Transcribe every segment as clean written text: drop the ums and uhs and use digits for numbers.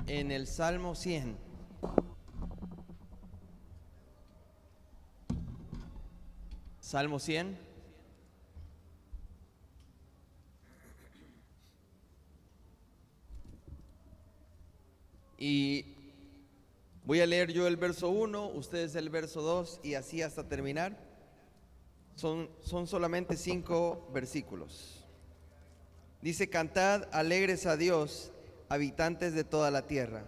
en el Salmo 100. Salmo 100. Y voy a leer yo el verso 1, ustedes el verso 2 y así hasta terminar. Son solamente 5 versículos. Dice: cantad alegres a Dios, habitantes de toda la tierra.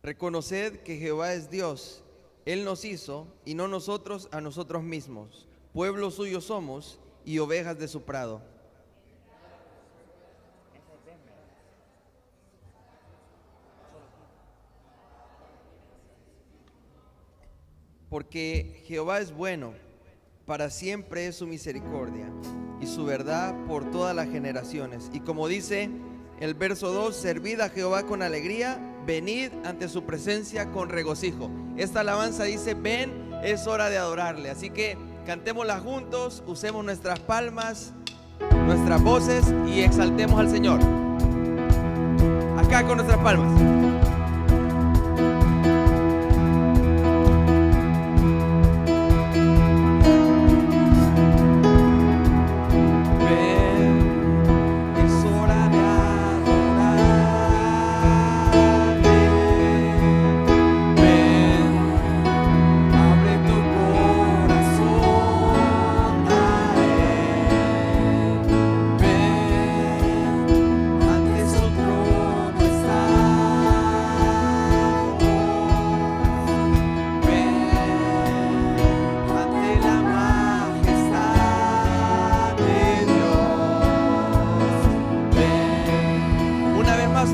Reconoced que Jehová es Dios, Él nos hizo y no nosotros a nosotros mismos. Pueblo suyo somos y ovejas de su prado. Porque Jehová es bueno, para siempre es su misericordia y su verdad por todas las generaciones. Y como dice el verso 2, servid a Jehová con alegría, venid ante su presencia con regocijo. Esta alabanza dice: ven, es hora de adorarle. Así que cantémosla juntos, usemos nuestras palmas, nuestras voces y exaltemos al Señor. Acá con nuestras palmas.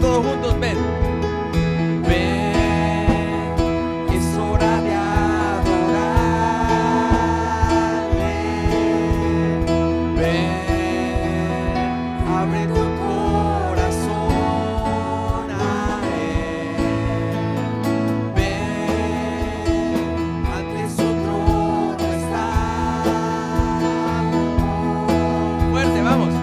Todos juntos, ven. Ven, es hora de adorarle. Ven, abre tu corazón a Él. Ven, ante su trono estamos. Fuerte, vamos.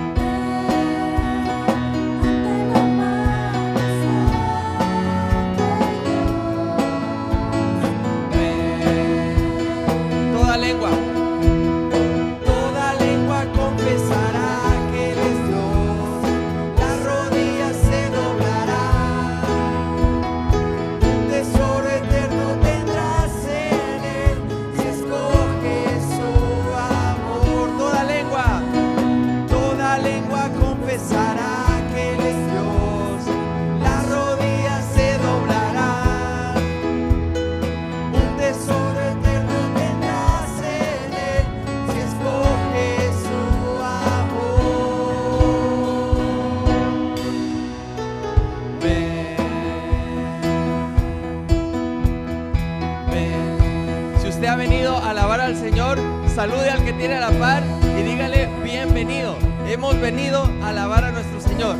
Ha venido a alabar al Señor, salude al que tiene a la par y dígale: bienvenido, hemos venido a alabar a nuestro Señor.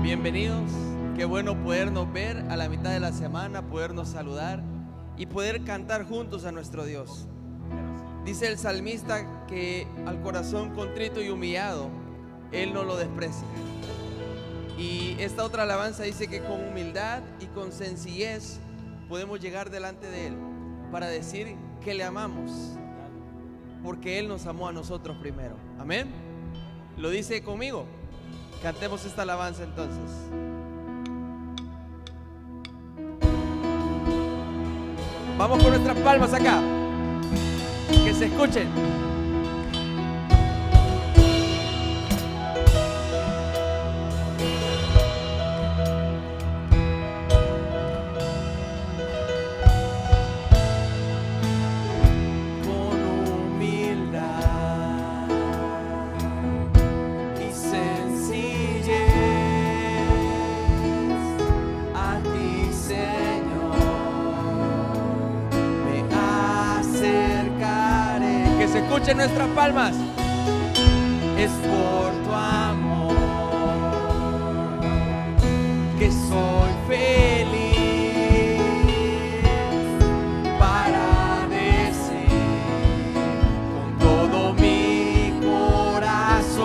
Bienvenidos, qué bueno podernos ver a la mitad de la semana, podernos saludar y poder cantar juntos a nuestro Dios. Dice el salmista que al corazón contrito y humillado Él no lo desprecia. Y esta otra alabanza dice que con humildad y con sencillez podemos llegar delante de Él para decir que le amamos, porque Él nos amó a nosotros primero. Amén. ¿Lo dice conmigo? Cantemos esta alabanza entonces. Vamos con nuestras palmas acá, que se escuchen. Escuchen nuestras palmas. Es por tu amor que soy feliz para decir con todo mi corazón: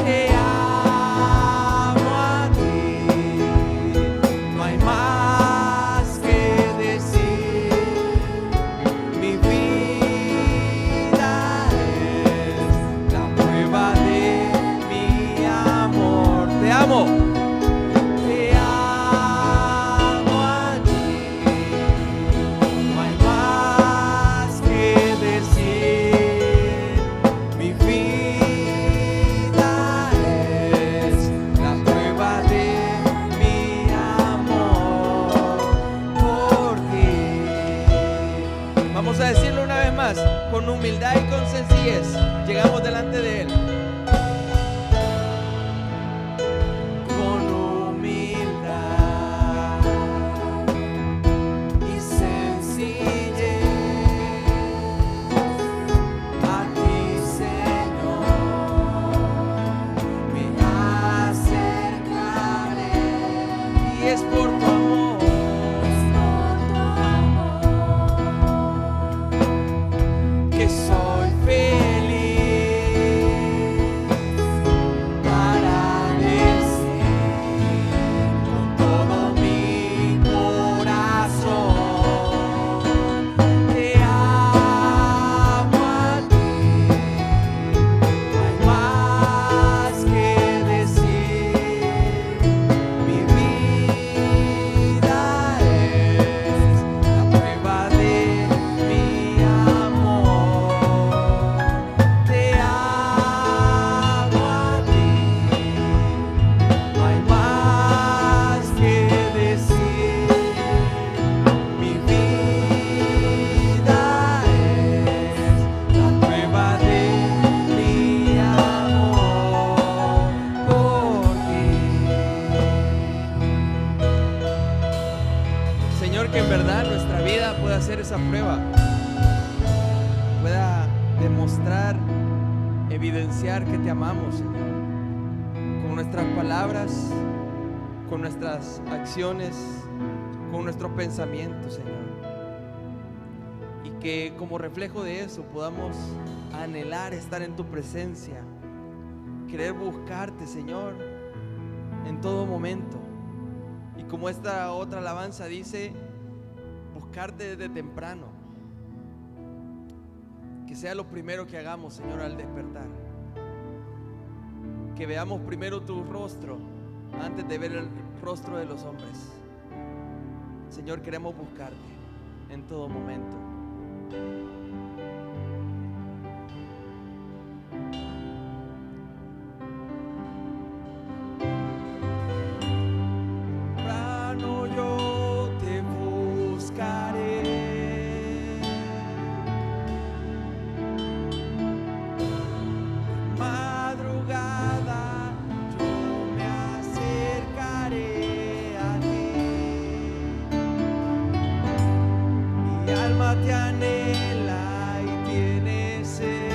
te amo a ti, no hay más que decir. Mi vida te amo a ti, no hay más que decir. Mi vida es la prueba de mi amor por ti. Vamos a decirlo una vez más, con humildad y con sencillez, llegamos delante de Él. Es por tu amor, que soy feliz para decir con todo mi corazón: te amo a ti, no hay más que decir. Mi vida Señor, que en verdad nuestra vida pueda hacer esa prueba, pueda demostrar, evidenciar que te amamos, Señor, con nuestras palabras, con nuestras acciones, con nuestros pensamientos, Señor. Y que como reflejo de eso podamos anhelar estar en tu presencia, querer buscarte, Señor, en todo momento. Y como esta otra alabanza dice, buscarte desde temprano. Que sea lo primero que hagamos, Señor, al despertar. Que veamos primero tu rostro antes de ver el rostro de los hombres. Señor, queremos buscarte en todo momento. Yo te buscaré, madrugada yo me acercaré a ti. Mi alma te anhela y tiene sed.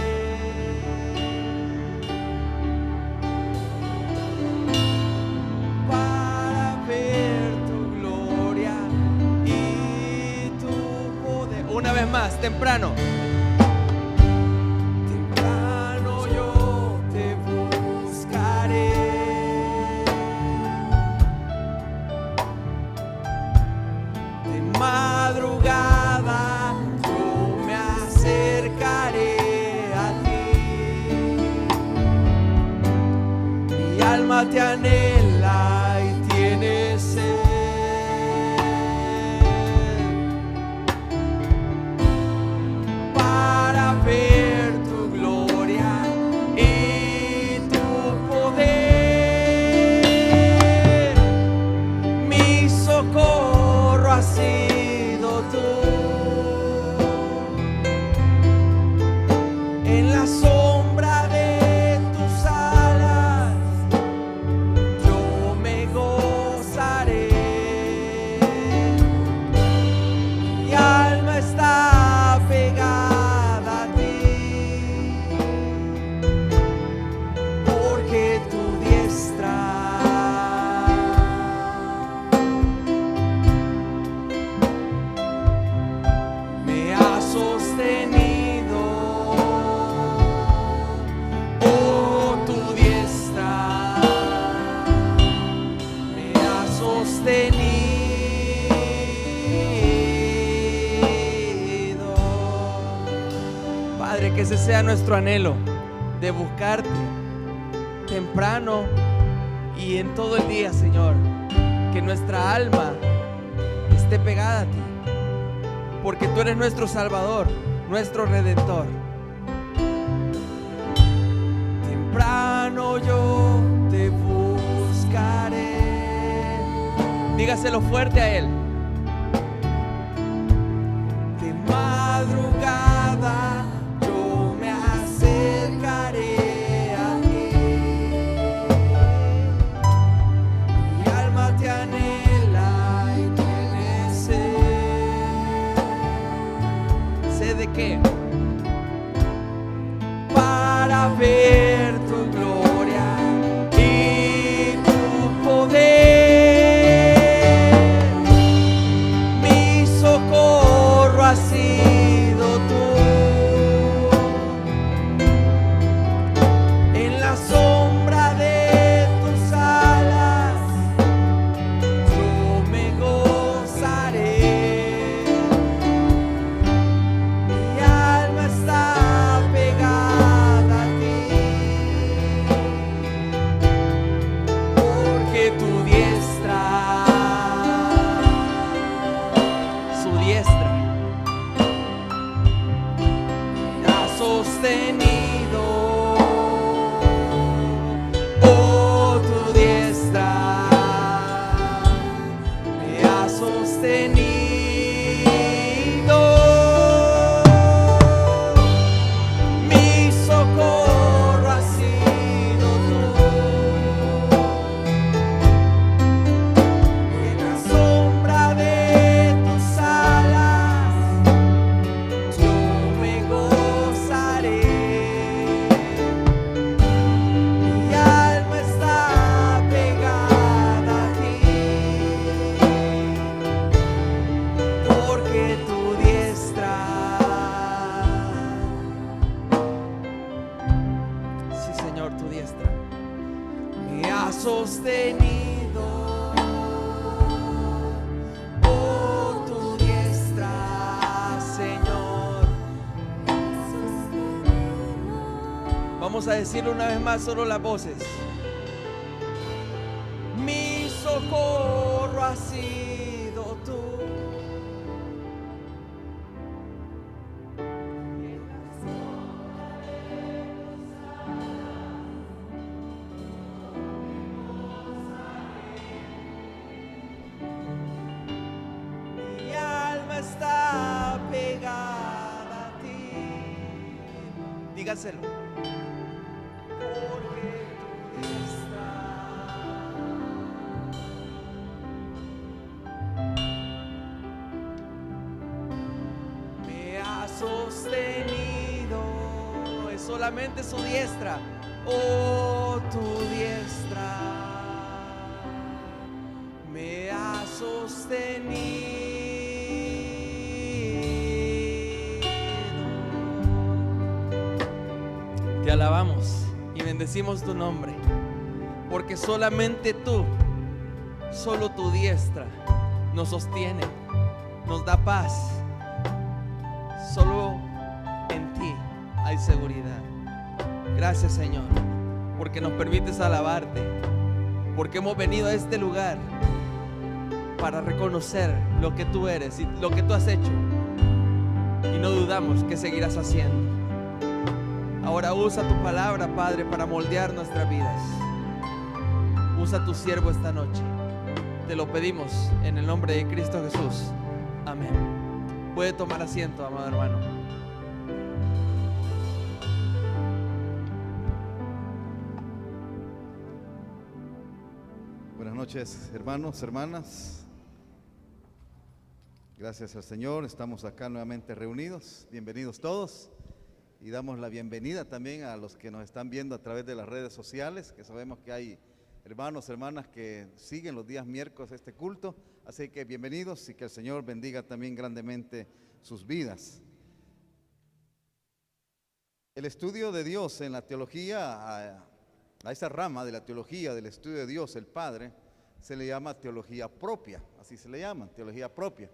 Una vez más, temprano. Temprano yo alma te anhela y tiene sed para ver tu gloria y tu poder. Mi socorro ha sido tú. En la sombra de tus alas yo me gozaré. Mi alma está pegada a ti, porque tu diestra me ha sostenido. Oh, tu diestra me ha sostenido. Padre, que ese sea nuestro anhelo, de buscarte temprano y en todo el día, Señor. Que nuestra alma esté pegada a ti, porque tú eres nuestro Salvador, nuestro Redentor. Temprano yo te buscaré. Dígaselo fuerte a Él. De madrugada yo me acercaré a ti. Mi alma te anhela y tiene sed. ¿Sed de qué? Para ver tu gloria y tu poder. Mi socorro ha sido tú. En la sombra de tus alas yo me gozaré. Mi alma está pegada a ti, porque tu diestra, su diestra, me ha sostenido. Oh, tu diestra me ha sostenido. Mi socorro ha sido tú. En la sombra de tus alas yo me gozaré. Mi alma está pegada a ti, porque tu diestra, sí, Señor, tu diestra me ha sostenido. Oh, tu diestra, Señor. Vamos a decirlo una vez más, solo las voces. Mi socorro ha sido tú. Mi alma está pegada a ti. Dígaselo. Porque tu diestra me ha sostenido. Es solamente su diestra. Oh, tu diestra me ha sostenido. Te alabamos y bendecimos tu nombre, porque solamente tú, solo tu diestra nos sostiene, nos da paz. Solo en ti hay seguridad. Gracias, Señor, porque nos permites alabarte. porque hemos venido a este lugar para reconocer lo que tú eres y lo que tú has hecho, y no dudamos que seguirás haciendo. Ahora usa tu palabra, Padre, para moldear nuestras vidas. Usa a tu siervo esta noche. Te lo pedimos en el nombre de Cristo Jesús. Amén. Puede tomar asiento, amado hermano. Buenas noches, hermanos, hermanas. Gracias al Señor, estamos acá nuevamente reunidos. Bienvenidos todos. Y damos la bienvenida también a los que nos están viendo a través de las redes sociales, que sabemos que hay hermanos, hermanas que siguen los días miércoles este culto. Así que bienvenidos y que el Señor bendiga también grandemente sus vidas. El estudio de Dios en la teología, a esa rama de la teología, del estudio de Dios, el Padre, se le llama teología propia, así se le llama, teología propia,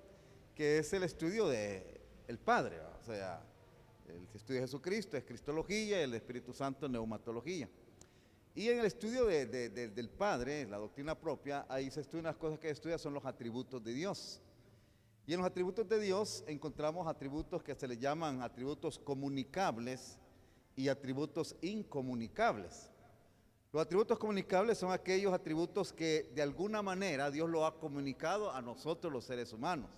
que es el estudio del Padre, o sea, el estudio de Jesucristo es cristología y el Espíritu Santo neumatología. Y en el estudio del Padre, la doctrina propia, ahí se estudian las cosas que estudia son los atributos de Dios. Y en los atributos de Dios encontramos atributos que se le llaman atributos comunicables y atributos incomunicables. Los atributos comunicables son aquellos atributos que de alguna manera Dios lo ha comunicado a nosotros los seres humanos.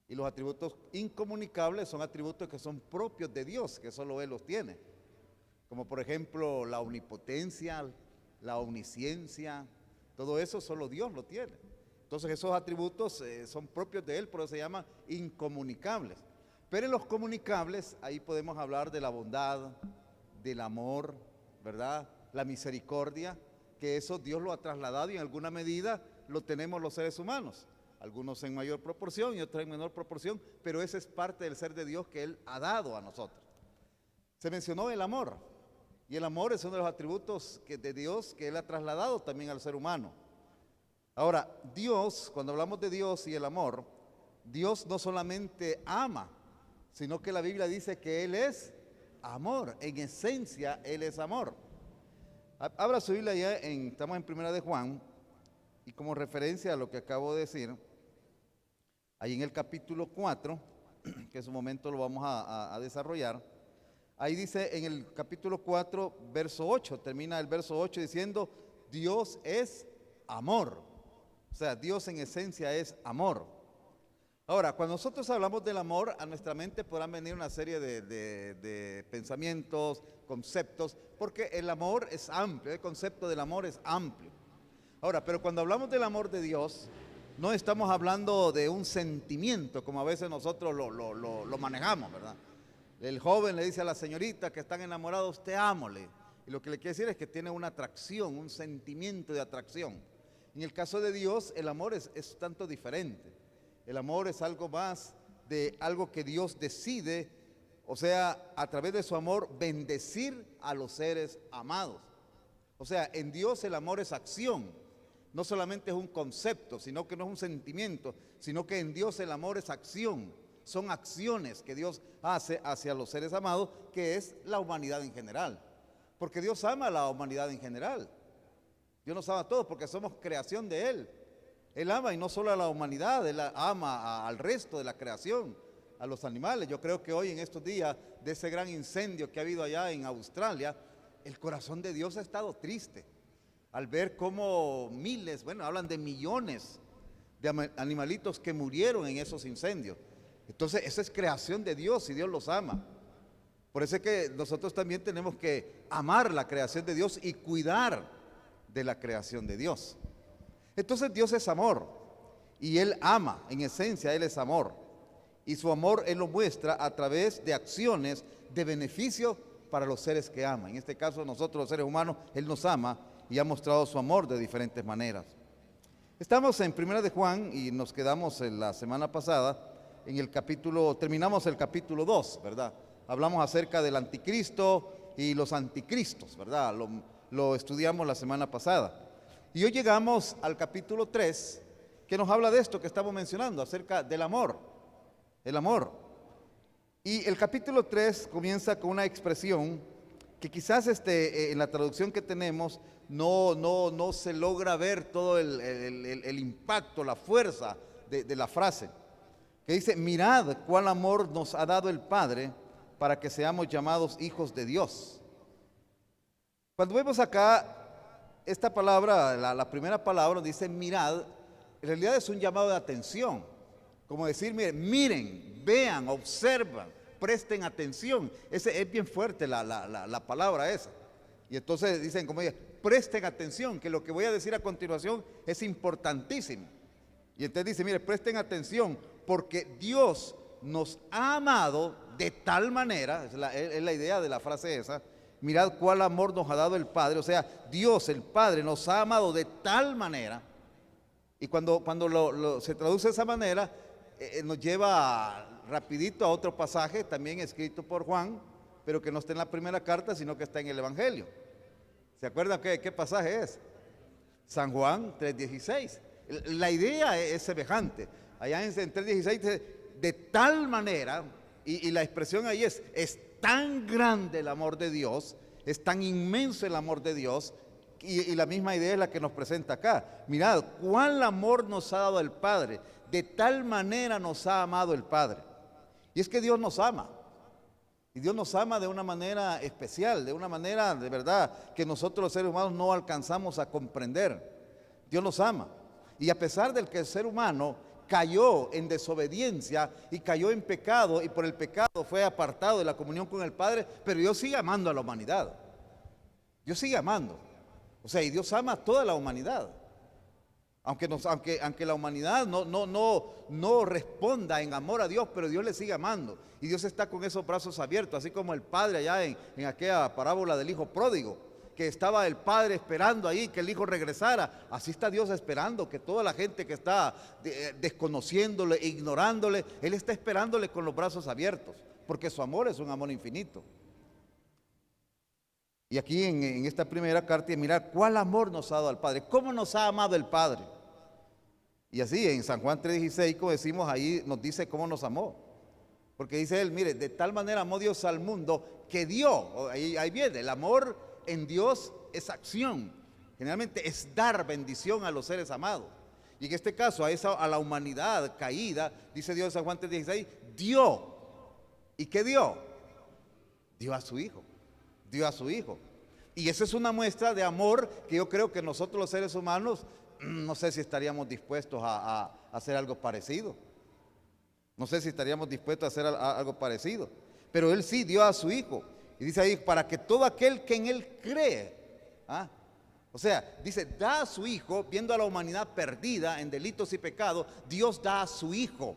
Y los atributos incomunicables son atributos que son propios de Dios, que solo Él los tiene. Como por ejemplo la omnipotencia, la omnisciencia, todo eso solo Dios lo tiene. Entonces esos atributos son propios de Él, por eso se llaman incomunicables. Pero en los comunicables, ahí podemos hablar de la bondad, del amor, ¿verdad? La misericordia, que eso Dios lo ha trasladado y en alguna medida lo tenemos los seres humanos. Algunos en mayor proporción y otros en menor proporción, pero esa es parte del ser de Dios que Él ha dado a nosotros. Se mencionó el amor, y el amor es uno de los atributos de Dios que Él ha trasladado también al ser humano. Ahora, Dios, cuando hablamos de Dios y el amor, Dios no solamente ama, sino que la Biblia dice que Él es amor, en esencia Él es amor. Abra su Biblia ya, estamos en Primera de Juan, y como referencia a lo que acabo de decir, ahí en el capítulo 4, que en su momento lo vamos a desarrollar, ahí dice en el capítulo 4, verso 8, termina el verso 8 diciendo, Dios es amor. O sea, Dios en esencia es amor. Ahora, cuando nosotros hablamos del amor, a nuestra mente podrán venir una serie de pensamientos, conceptos, porque el amor es amplio, el concepto del amor es amplio. Ahora, pero cuando hablamos del amor de Dios, no estamos hablando de un sentimiento, como a veces nosotros lo manejamos, ¿verdad? El joven le dice a la señorita que están enamorados, te amo, y lo que le quiere decir es que tiene una atracción, un sentimiento de atracción. En el caso de Dios, el amor es tanto diferente. El amor es algo más de algo que Dios decide, o sea, a través de su amor, bendecir a los seres amados. O sea, en Dios el amor es acción. No solamente es un concepto, sino que no es un sentimiento, sino que en Dios el amor es acción. Son acciones que Dios hace hacia los seres amados, que es la humanidad en general. Porque Dios ama a la humanidad en general. Dios nos ama a todos porque somos creación de Él. Él ama y no solo a la humanidad, Él ama al resto de la creación, a los animales. Yo creo que hoy en estos días de ese gran incendio que ha habido allá en Australia, el corazón de Dios ha estado triste. Al ver cómo miles, bueno, hablan de millones de animalitos que murieron en esos incendios. Entonces, esa es creación de Dios y Dios los ama. Por eso es que nosotros también tenemos que amar la creación de Dios y cuidar de la creación de Dios. Entonces, Dios es amor y Él ama, en esencia Él es amor. Y su amor Él lo muestra a través de acciones de beneficio para los seres que ama. En este caso, nosotros los seres humanos, Él nos ama y ha mostrado su amor de diferentes maneras. Estamos en Primera de Juan y nos quedamos en la semana pasada en el capítulo, terminamos el capítulo 2, ¿verdad? Hablamos acerca del anticristo y los anticristos, ¿verdad? Lo estudiamos la semana pasada. Y hoy llegamos al capítulo 3, que nos habla de esto que estamos mencionando, acerca del amor, el amor. Y el capítulo 3 comienza con una expresión que quizás en la traducción que tenemos no se logra ver todo el impacto, la fuerza de la frase, que dice: mirad cuál amor nos ha dado el Padre para que seamos llamados hijos de Dios. Cuando vemos acá esta palabra, la primera palabra dice mirad, en realidad es un llamado de atención, como decir: miren, vean, observan, presten atención. Es bien fuerte la palabra esa. Y entonces dicen, como dice, presten atención, que lo que voy a decir a continuación es importantísimo. Y entonces dice: mire, presten atención, porque Dios nos ha amado de tal manera, es la idea de la frase esa. Mirad cuál amor nos ha dado el Padre. O sea, Dios, el Padre, nos ha amado de tal manera. Y cuando se traduce de esa manera, nos lleva rapidito a otro pasaje, también escrito por Juan, pero que no está en la primera carta, sino que está en el Evangelio. ¿Se acuerdan qué pasaje es? San Juan 3:16. La idea es semejante. Allá en 3:16 dice: de tal manera, y la expresión ahí es tan grande el amor de Dios, es tan inmenso el amor de Dios, y la misma idea es la que nos presenta acá. Mirad, cuál amor nos ha dado el Padre, de tal manera nos ha amado el Padre. Y es que Dios nos ama, y Dios nos ama de una manera especial, de una manera de verdad que nosotros los seres humanos no alcanzamos a comprender. Dios nos ama, y a pesar del que el ser humano cayó en desobediencia y cayó en pecado, y por el pecado fue apartado de la comunión con el Padre, pero Dios sigue amando a la humanidad. Dios sigue amando. O sea, y Dios ama a toda la humanidad. Aunque la humanidad no responda en amor a Dios, pero Dios le sigue amando. Y Dios está con esos brazos abiertos, así como el Padre allá en aquella parábola del hijo pródigo, que estaba el Padre esperando ahí que el hijo regresara. Así está Dios esperando que toda la gente que está desconociéndole, ignorándole, Él está esperándole con los brazos abiertos, porque su amor es un amor infinito. Y aquí en esta primera carta, mirar cuál amor nos ha dado al Padre, cómo nos ha amado el Padre. Y así en San Juan 3:16, como decimos, ahí nos dice cómo nos amó. Porque dice él: mire, de tal manera amó Dios al mundo que dio. Ahí viene, el amor en Dios es acción. Generalmente es dar bendición a los seres amados. Y en este caso a la humanidad caída, dice Dios en San Juan 3:16, dio. ¿Y qué dio? Dio a su Hijo. Dio a su Hijo. Y esa es una muestra de amor que yo creo que nosotros los seres humanos, no sé si estaríamos dispuestos a hacer algo parecido. No sé si estaríamos dispuestos a hacer algo parecido. Pero Él sí dio a su Hijo. Y dice ahí: para que todo aquel que en Él cree. O sea, dice, da a su Hijo, viendo a la humanidad perdida en delitos y pecados. Dios da a su Hijo.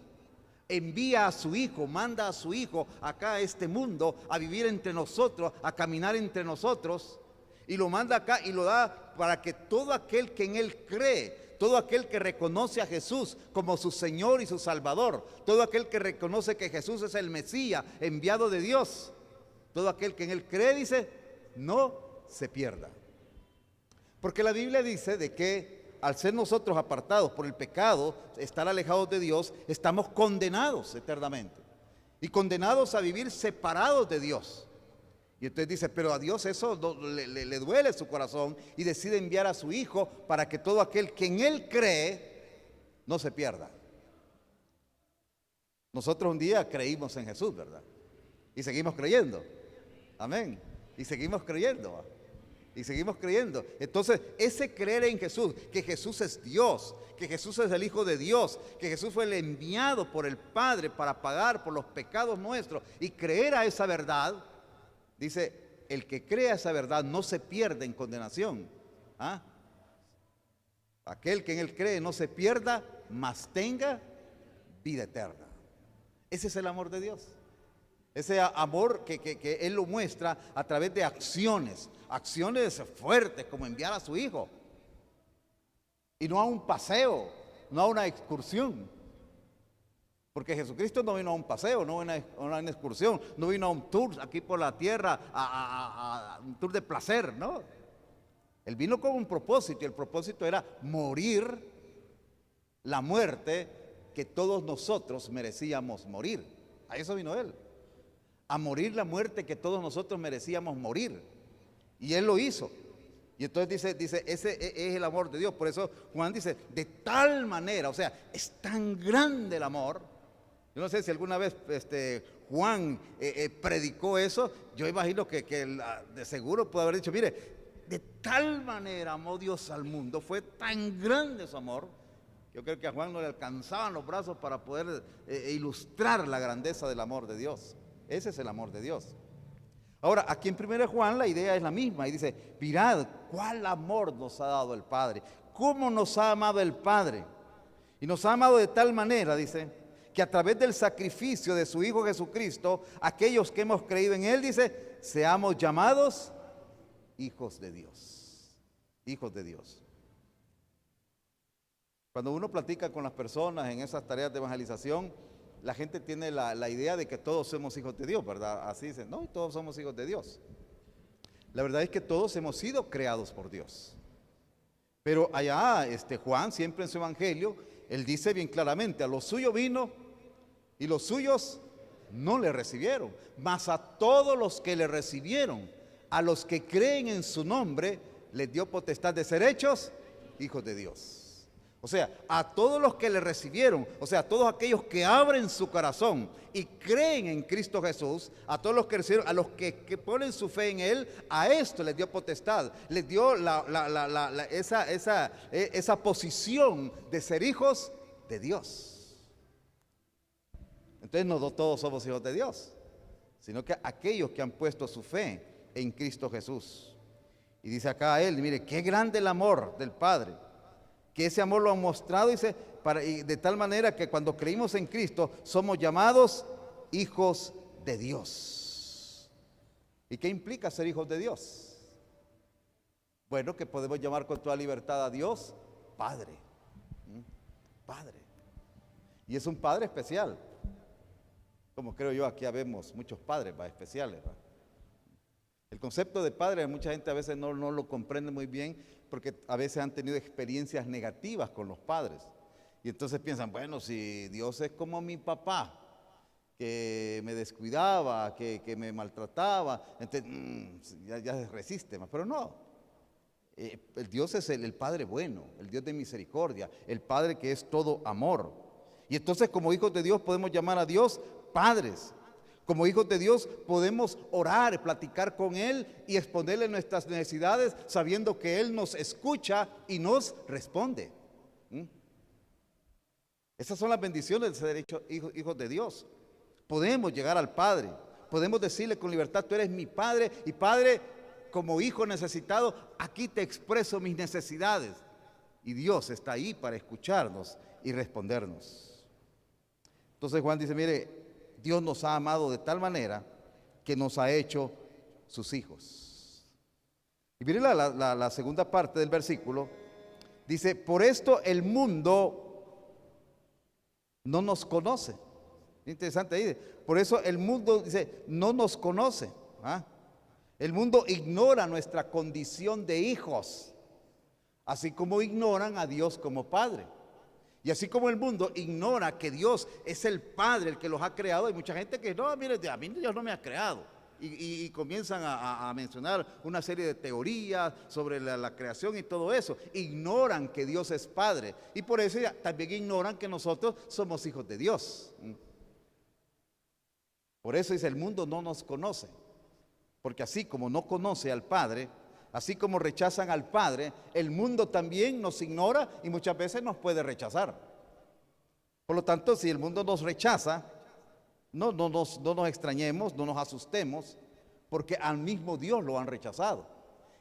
Envía a su Hijo, manda a su Hijo acá a este mundo, a vivir entre nosotros, a caminar entre nosotros, y lo manda acá y lo da para que todo aquel que en Él cree, todo aquel que reconoce a Jesús como su Señor y su Salvador, todo aquel que reconoce que Jesús es el Mesías enviado de Dios, todo aquel que en Él cree, dice, no se pierda. Porque la Biblia dice de que al ser nosotros apartados por el pecado, estar alejados de Dios, estamos condenados eternamente. Y condenados a vivir separados de Dios. Y entonces dice, pero a Dios eso le duele su corazón y decide enviar a su Hijo para que todo aquel que en Él cree no se pierda. Nosotros un día creímos en Jesús, ¿verdad? Y seguimos creyendo. Amén. Y seguimos creyendo. Y seguimos creyendo. Entonces, ese creer en Jesús, que Jesús es Dios, que Jesús es el Hijo de Dios, que Jesús fue el enviado por el Padre para pagar por los pecados nuestros, y creer a esa verdad, dice, el que crea esa verdad no se pierde en condenación. Aquel que en Él cree no se pierda, mas tenga vida eterna. Ese es el amor de Dios. Ese amor que Él lo muestra a través de acciones fuertes, como enviar a su Hijo. Y no a un paseo, no a una excursión. Porque Jesucristo no vino a un paseo, no vino a una excursión, no vino a un tour aquí por la tierra, a un tour de placer, ¿no? Él vino con un propósito, y el propósito era morir la muerte que todos nosotros merecíamos morir. A eso vino Él. A morir la muerte que todos nosotros merecíamos morir. Y Él lo hizo. Y entonces dice, ese es el amor de Dios. Por eso Juan dice, de tal manera, o sea, es tan grande el amor. Yo no sé si alguna vez Juan predicó eso. Yo imagino que de seguro puede haber dicho, mire, de tal manera amó Dios al mundo, fue tan grande su amor. Yo creo que a Juan no le alcanzaban los brazos para poder ilustrar la grandeza del amor de Dios. Ese es el amor de Dios. Ahora, aquí en 1 Juan la idea es la misma y dice, mirad cuál amor nos ha dado el Padre, cómo nos ha amado el Padre. Y nos ha amado de tal manera, dice, que a través del sacrificio de su Hijo Jesucristo, aquellos que hemos creído en Él, dice, seamos llamados hijos de Dios. Hijos de Dios. Cuando uno platica con las personas en esas tareas de evangelización, la gente tiene la idea de que todos somos hijos de Dios, ¿verdad? Así dicen, no, todos somos hijos de Dios. La verdad es que todos hemos sido creados por Dios. Pero allá, Juan, siempre en su evangelio, él dice bien claramente, a los suyos vino y los suyos no le recibieron. Mas a todos los que le recibieron, a los que creen en su nombre, les dio potestad de ser hechos hijos de Dios. O sea, a todos los que le recibieron, o sea, a todos aquellos que abren su corazón y creen en Cristo Jesús, a todos los que recibieron, a los que ponen su fe en Él, a esto les dio potestad, les dio esa posición de ser hijos de Dios. Entonces no todos somos hijos de Dios, sino que aquellos que han puesto su fe en Cristo Jesús. Y dice acá a Él, mire, qué grande el amor del Padre, que ese amor lo han mostrado, dice, de tal manera que cuando creímos en Cristo somos llamados hijos de Dios. ¿Y qué implica ser hijos de Dios? Bueno, que podemos llamar con toda libertad a Dios Padre. Padre. Y es un Padre especial. Como creo yo, aquí habemos muchos padres especiales. El concepto de padre, mucha gente a veces no lo comprende muy bien, porque a veces han tenido experiencias negativas con los padres. Y entonces piensan, bueno, si Dios es como mi papá, que me descuidaba, que me maltrataba, entonces ya resiste más. Pero no, el Dios es el Padre bueno, el Dios de misericordia, el Padre que es todo amor. Y entonces como hijos de Dios podemos llamar a Dios padres. Como hijos de Dios podemos orar, platicar con Él y exponerle nuestras necesidades sabiendo que Él nos escucha y nos responde. Esas son las bendiciones de ser hijos de Dios. Podemos llegar al Padre, podemos decirle con libertad, tú eres mi Padre y Padre, como hijo necesitado, aquí te expreso mis necesidades. Y Dios está ahí para escucharnos y respondernos. Entonces Juan dice, mire, Dios nos ha amado de tal manera que nos ha hecho sus hijos. Y miren la segunda parte del versículo. Dice, por esto el mundo no nos conoce. Interesante ahí. Por eso el mundo, dice, no nos conoce. El mundo ignora nuestra condición de hijos, así como ignoran a Dios como Padre. Y así como el mundo ignora que Dios es el Padre, el que los ha creado, hay mucha gente que no, mire, a mí Dios no me ha creado. Y comienzan a mencionar una serie de teorías sobre la creación y todo eso. Ignoran que Dios es Padre. Y por eso también ignoran que nosotros somos hijos de Dios. Por eso dice, el mundo no nos conoce. Porque así como no conoce al Padre, así como rechazan al Padre, el mundo también nos ignora y muchas veces nos puede rechazar. Por lo tanto, si el mundo nos rechaza, no nos extrañemos, no nos asustemos, porque al mismo Dios lo han rechazado.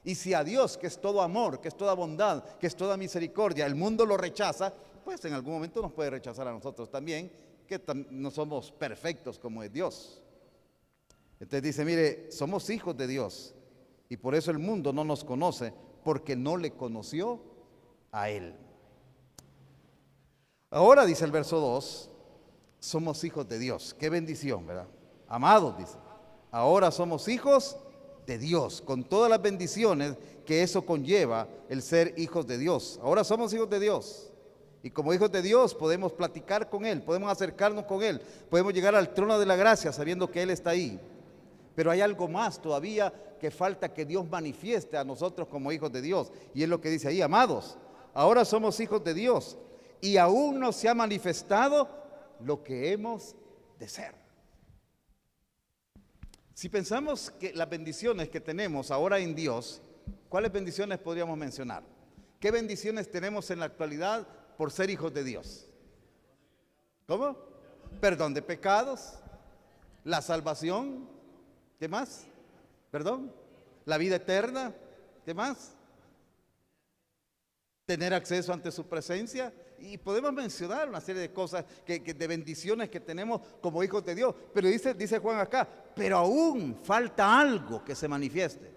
Y si a Dios, que es todo amor, que es toda bondad, que es toda misericordia, el mundo lo rechaza, pues en algún momento nos puede rechazar a nosotros también, que no somos perfectos como es Dios. Entonces dice, mire, somos hijos de Dios. Y por eso el mundo no nos conoce, porque no le conoció a Él. Ahora dice el verso 2, somos hijos de Dios. Qué bendición, ¿verdad? Amados, dice. Ahora somos hijos de Dios, con todas las bendiciones que eso conlleva, el ser hijos de Dios. Ahora somos hijos de Dios. Y como hijos de Dios podemos platicar con Él, podemos acercarnos con Él, podemos llegar al trono de la gracia sabiendo que Él está ahí. Pero hay algo más todavía que falta que Dios manifieste a nosotros como hijos de Dios. Y es lo que dice ahí: amados, ahora somos hijos de Dios y aún no se ha manifestado lo que hemos de ser. Si pensamos que las bendiciones que tenemos ahora en Dios, ¿cuáles bendiciones podríamos mencionar? ¿Qué bendiciones tenemos en la actualidad por ser hijos de Dios? ¿Cómo? Perdón de pecados, la salvación, ¿qué más? ¿Perdón? La vida eterna, ¿qué más? Tener acceso ante su presencia. Y podemos mencionar una serie de cosas, de bendiciones que tenemos como hijos de Dios. Pero dice Juan acá, pero aún falta algo que se manifieste.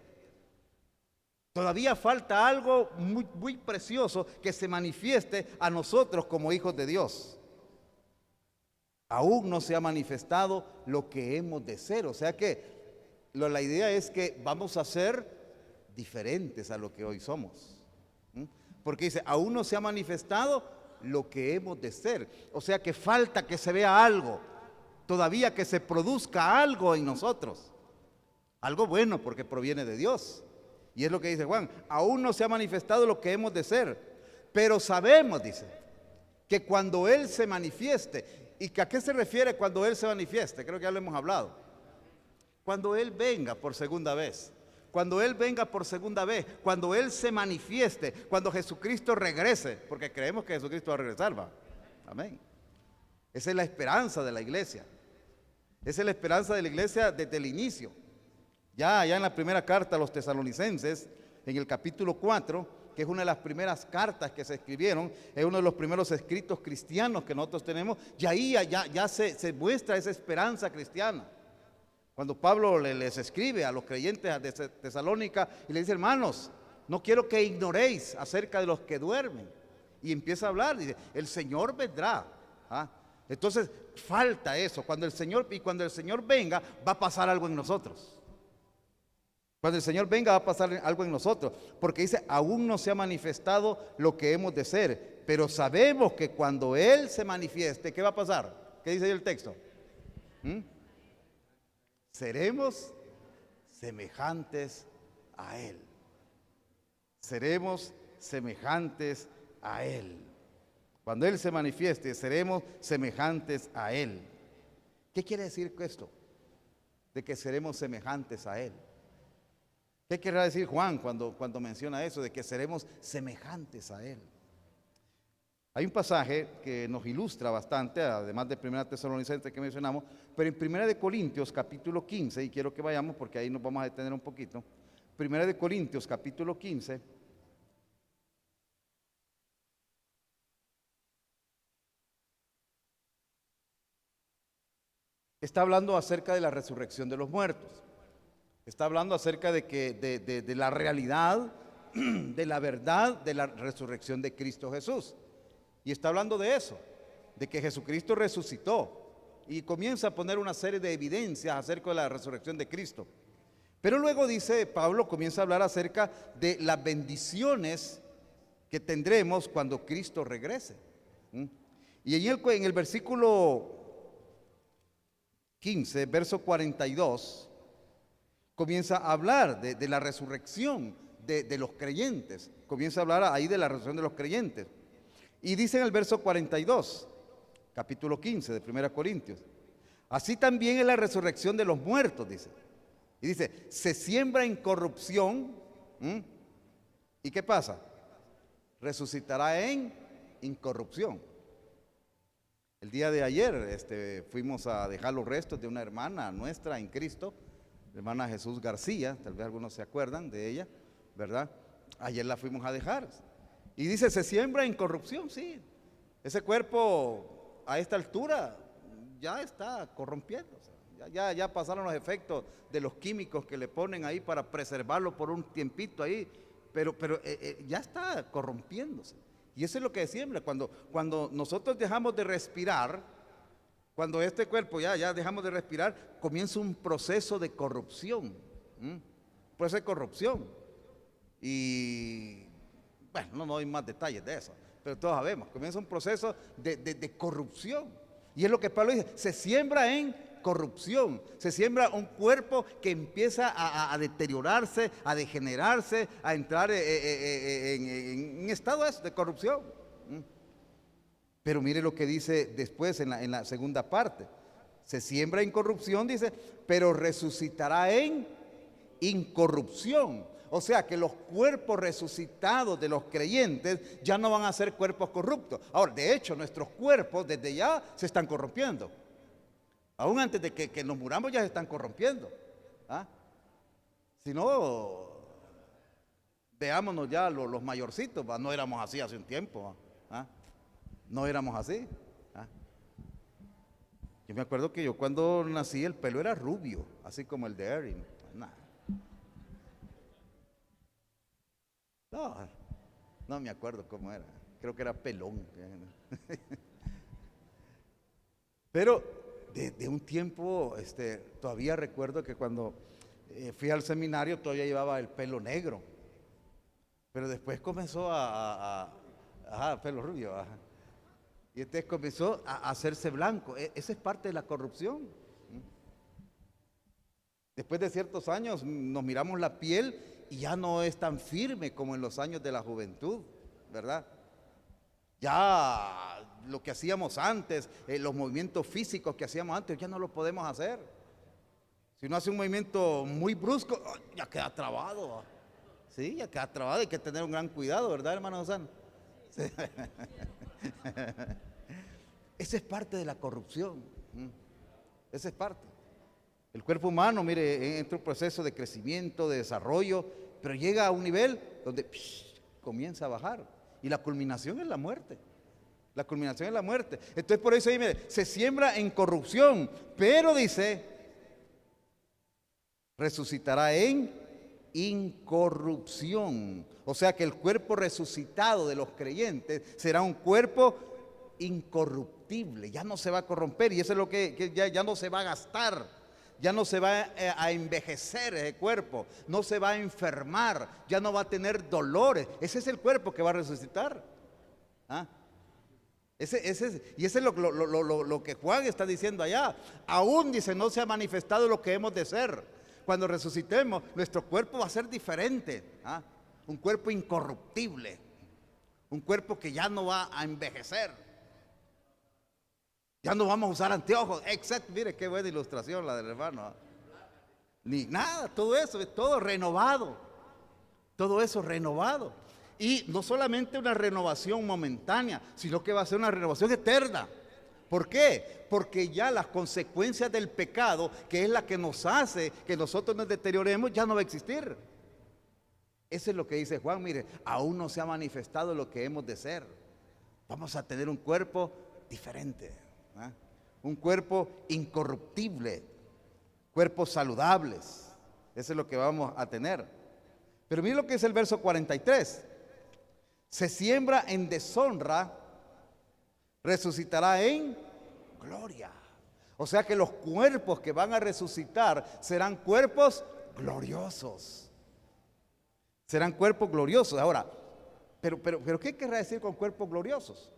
Todavía falta algo muy, muy precioso que se manifieste a nosotros como hijos de Dios. Aún no se ha manifestado lo que hemos de ser. O sea que la idea es que vamos a ser diferentes a lo que hoy somos. Porque dice, aún no se ha manifestado lo que hemos de ser. O sea que falta que se vea algo, todavía que se produzca algo en nosotros. Algo bueno, porque proviene de Dios. Y es lo que dice Juan, aún no se ha manifestado lo que hemos de ser. Pero sabemos, dice, que cuando Él se manifieste. ¿Y a qué se refiere cuando Él se manifieste? Creo que ya lo hemos hablado. Cuando Él venga por segunda vez. Cuando Él venga por segunda vez, cuando Él se manifieste, cuando Jesucristo regrese, porque creemos que Jesucristo va a regresar, ¿va? Amén. Esa es la esperanza de la iglesia. Esa es la esperanza de la iglesia desde el inicio. Ya en la primera carta a los tesalonicenses, en el capítulo 4, que es una de las primeras cartas que se escribieron, es uno de los primeros escritos cristianos que nosotros tenemos, y ahí ya se muestra esa esperanza cristiana. Cuando Pablo les escribe a los creyentes de Tesalónica y le dice, hermanos, no quiero que ignoréis acerca de los que duermen. Y empieza a hablar, dice, el Señor vendrá. Entonces falta eso. Cuando el Señor venga, va a pasar algo en nosotros. Cuando el Señor venga, va a pasar algo en nosotros. Porque dice, aún no se ha manifestado lo que hemos de ser. Pero sabemos que cuando Él se manifieste, ¿qué va a pasar? ¿Qué dice ahí el texto? Seremos semejantes a Él. Seremos semejantes a Él. Cuando Él se manifieste, seremos semejantes a Él. ¿Qué quiere decir esto? De que seremos semejantes a Él. ¿Qué querrá decir Juan cuando menciona eso, de que seremos semejantes a Él? Hay un pasaje que nos ilustra bastante, además de 1 Tesalonicenses que mencionamos, pero en 1 Corintios capítulo 15, y quiero que vayamos porque ahí nos vamos a detener un poquito. 1 Corintios capítulo 15. Está hablando acerca de la resurrección de los muertos. Está hablando acerca de la realidad, de la verdad de la resurrección de Cristo Jesús. Y está hablando de eso, de que Jesucristo resucitó. Y comienza a poner una serie de evidencias acerca de la resurrección de Cristo. Pero luego dice Pablo, comienza a hablar acerca de las bendiciones que tendremos cuando Cristo regrese. Y en el versículo 15, verso 42, comienza a hablar de la resurrección de los creyentes. Comienza a hablar ahí de la resurrección de los creyentes. Y dice en el verso 42, capítulo 15 de 1 Corintios, así también es la resurrección de los muertos, dice. Y dice, se siembra en corrupción, ¿y qué pasa? Resucitará en incorrupción. El día de ayer fuimos a dejar los restos de una hermana nuestra en Cristo, la hermana Jesús García, tal vez algunos se acuerdan de ella, ¿verdad? Ayer la fuimos a dejar. Y dice, se siembra en corrupción, sí. Ese cuerpo a esta altura ya está corrompiéndose. Ya pasaron los efectos de los químicos que le ponen ahí para preservarlo por un tiempito ahí, pero ya está corrompiéndose. Y eso es lo que siembra. Cuando nosotros dejamos de respirar, cuando este cuerpo ya dejamos de respirar, comienza un proceso de corrupción. Proceso de corrupción. Y bueno, no hay más detalles de eso, pero todos sabemos, comienza un proceso de corrupción. Y es lo que Pablo dice, se siembra en corrupción, se siembra un cuerpo que empieza a deteriorarse, a degenerarse, a entrar en estado de corrupción. Pero mire lo que dice después en la segunda parte. Se siembra en corrupción, dice, pero resucitará en incorrupción. O sea que los cuerpos resucitados de los creyentes ya no van a ser cuerpos corruptos. Ahora, de hecho, nuestros cuerpos desde ya se están corrompiendo. Aún antes de que nos muramos ya se están corrompiendo. ¿Ah? Si no, veámonos ya los mayorcitos, ¿va? No éramos así hace un tiempo. ¿Ah? No éramos así. ¿Ah? Yo me acuerdo que yo cuando nací el pelo era rubio, así como el de Erin. No me acuerdo cómo era. Creo que era pelón. Pero de un tiempo, todavía recuerdo que cuando fui al seminario todavía llevaba el pelo negro. Pero después comenzó pelo rubio. Ajá. Y entonces comenzó a hacerse blanco. Esa es parte de la corrupción. Después de ciertos años nos miramos la piel y ya no es tan firme como en los años de la juventud, ¿verdad? Ya lo que hacíamos antes, los movimientos físicos que hacíamos antes, ya no lo podemos hacer. Si uno hace un movimiento muy brusco, ya queda trabado. Sí, ya queda trabado, hay que tener un gran cuidado, ¿verdad, hermano Osano? Sí. Esa es parte de la corrupción. Esa es parte. El cuerpo humano, mire, entra en un proceso de crecimiento, de desarrollo, pero llega a un nivel donde comienza a bajar. Y la culminación es la muerte. La culminación es la muerte. Entonces por eso ahí, mire, se siembra en corrupción, pero dice, resucitará en incorrupción. O sea que el cuerpo resucitado de los creyentes será un cuerpo incorruptible, ya no se va a corromper, y eso es lo que ya no se va a gastar. Ya no se va a envejecer ese cuerpo, no se va a enfermar, ya no va a tener dolores. Ese es el cuerpo que va a resucitar. ¿Ah? Y ese es lo que Juan está diciendo allá. Aún dice, no se ha manifestado lo que hemos de ser. Cuando resucitemos, nuestro cuerpo va a ser diferente. ¿Ah? Un cuerpo incorruptible, un cuerpo que ya no va a envejecer. Ya no vamos a usar anteojos. Exacto, mire qué buena ilustración la del hermano. Ni nada, todo eso es todo renovado. Todo eso renovado. Y no solamente una renovación momentánea, sino que va a ser una renovación eterna. ¿Por qué? Porque ya las consecuencias del pecado, que es la que nos hace que nosotros nos deterioremos, ya no va a existir. Eso es lo que dice Juan, mire, aún no se ha manifestado lo que hemos de ser. Vamos a tener un cuerpo diferente. ¿Ah? Un cuerpo incorruptible, cuerpos saludables. Eso es lo que vamos a tener. Pero mire lo que es el verso 43. Se siembra en deshonra, resucitará en gloria. O sea que los cuerpos que van a resucitar serán cuerpos gloriosos. Serán cuerpos gloriosos. Ahora, pero ¿qué querrá decir con cuerpos gloriosos?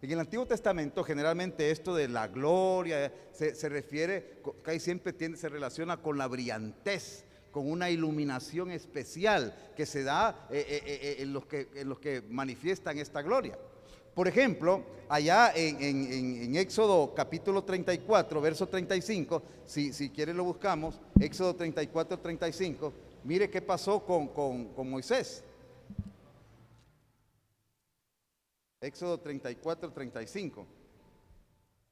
En el Antiguo Testamento generalmente esto de la gloria se refiere, casi siempre se relaciona con la brillantez, con una iluminación especial que se da en los que manifiestan esta gloria. Por ejemplo, allá en Éxodo capítulo 34, verso 35, si quiere lo buscamos, Éxodo 34, 35, mire qué pasó con Moisés. Éxodo 34, 35.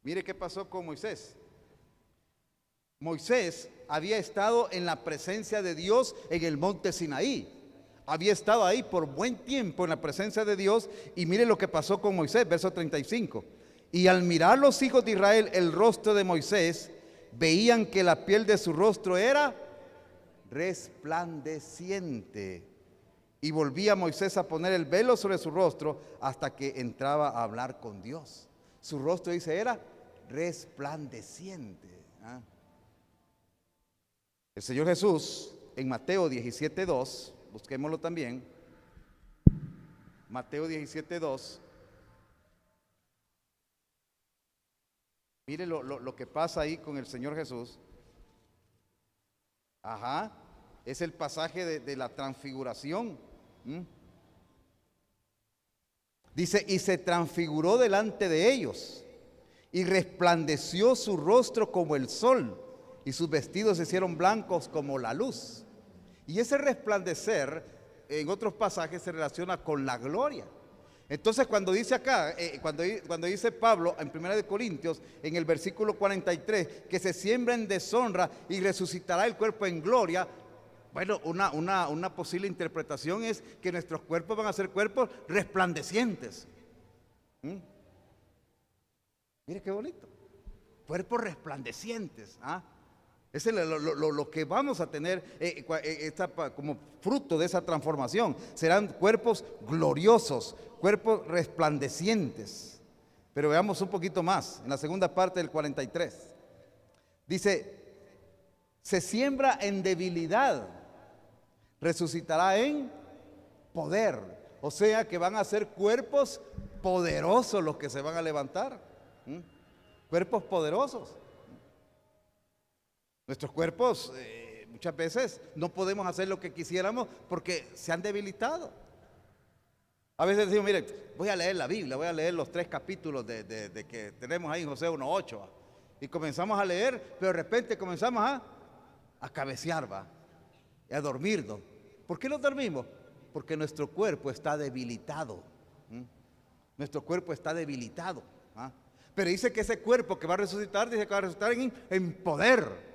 Mire qué pasó con Moisés. Moisés había estado en la presencia de Dios en el monte Sinaí. Había estado ahí por buen tiempo en la presencia de Dios. Y mire lo que pasó con Moisés, verso 35. Y al mirar los hijos de Israel el rostro de Moisés, veían que la piel de su rostro era resplandeciente. Y volvía Moisés a poner el velo sobre su rostro hasta que entraba a hablar con Dios. Su rostro, dice, era resplandeciente. ¿Ah? El Señor Jesús en Mateo 17:2, busquémoslo también. Mateo 17:2. Mire lo que pasa ahí con el Señor Jesús. Ajá, es el pasaje de la transfiguración. Dice, y se transfiguró delante de ellos, y resplandeció su rostro como el sol, y sus vestidos se hicieron blancos como la luz. Y ese resplandecer, en otros pasajes, se relaciona con la gloria. Entonces, cuando dice acá, cuando dice Pablo en 1 Corintios, en el versículo 43, que se siembra en deshonra y resucitará el cuerpo en gloria, bueno, una posible interpretación es que nuestros cuerpos van a ser cuerpos resplandecientes. Mire qué bonito, cuerpos resplandecientes. Ese es lo que vamos a tener como fruto de esa transformación. Serán cuerpos gloriosos, cuerpos resplandecientes. Pero veamos un poquito más, en la segunda parte del 43. Dice, se siembra en debilidad, resucitará en poder. O sea que van a ser cuerpos poderosos los que se van a levantar. Cuerpos poderosos. Nuestros cuerpos muchas veces no podemos hacer lo que quisiéramos porque se han debilitado. A veces decimos, mire, voy a leer la Biblia, voy a leer los 3 capítulos de que tenemos ahí en José 1:8. Y comenzamos a leer, pero de repente comenzamos a cabecear, y a dormirnos. ¿Por qué nos dormimos? Porque nuestro cuerpo está debilitado. Nuestro cuerpo está debilitado. Pero dice que ese cuerpo que va a resucitar, dice que va a resucitar en poder.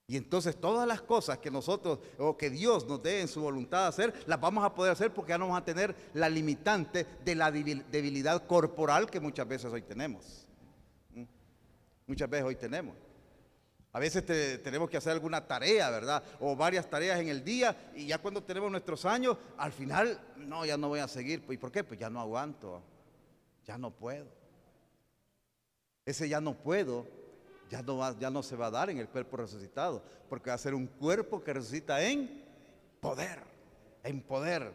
Y entonces todas las cosas que nosotros o que Dios nos dé en su voluntad de hacer, las vamos a poder hacer porque ya no vamos a tener la limitante de la debilidad corporal que muchas veces hoy tenemos. Muchas veces hoy tenemos. A veces tenemos que hacer alguna tarea, ¿verdad? O varias tareas en el día, y ya cuando tenemos nuestros años, al final, no, ya no voy a seguir. ¿Y por qué? Pues ya no aguanto, ya no puedo. Ese ya no puedo, ya no se va a dar en el cuerpo resucitado, porque va a ser un cuerpo que resucita en poder, en poder.